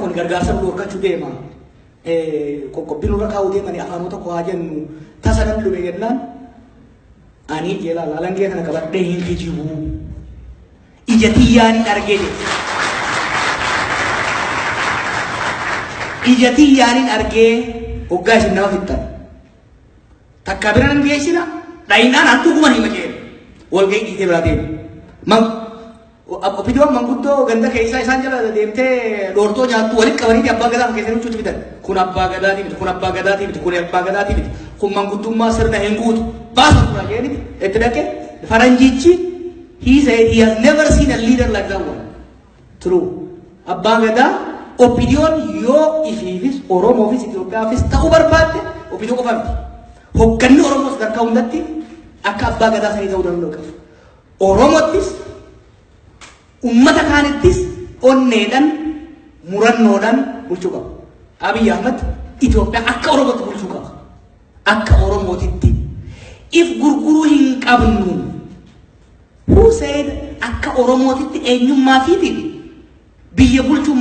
Kun gargaarsa bulurkachuu deema. Qoqqobbiin irra kaa'uu deemanii afaanota koo jennu tasa nan dhume jennaan ani jeela laalangee kana qabadhee hin kijibu. Ija tiyyaan argee ija tiyyaan argee hoggaa isin nama fittan. Takka bira nan geessina dhaayinaan hattuu kuma hima jeen wal ga'ii dhiitee biraa deemu. Opinion manguddoo ganda keessa isaan jala deemtee dhoortoo nyaattu walitti qabanii abbaa gadaa keessa nuti bitan. Kun abbaa gadaati miti, kun abbaa gadaati miti, kun abbaa gadaati miti. Kun manguddummaa sirna hin guutu. Baasu kun ageeni itti dhaqee faranjichi he said he has never seen a leader like that one. True. Abbaa gadaa opinion yoo ifiifis Oromoofis Itoophiyaafis ta'uu barbaadde opinion qofa miti. Hogganni Oromoo sadarkaa hundatti akka abbaa gadaa sanii ta'uu danda'u qaba. Oromottis ummata kaanittis onneedhaan murannoodhaan bulchuu qaba. Abiy Ahmed Itoophiyaa akka Oromootti bulchuu qaba. Akka Oromootitti. If gurguruu hin qabnu who said akka Oromootitti eenyummaa fiitiin biyya bulchuu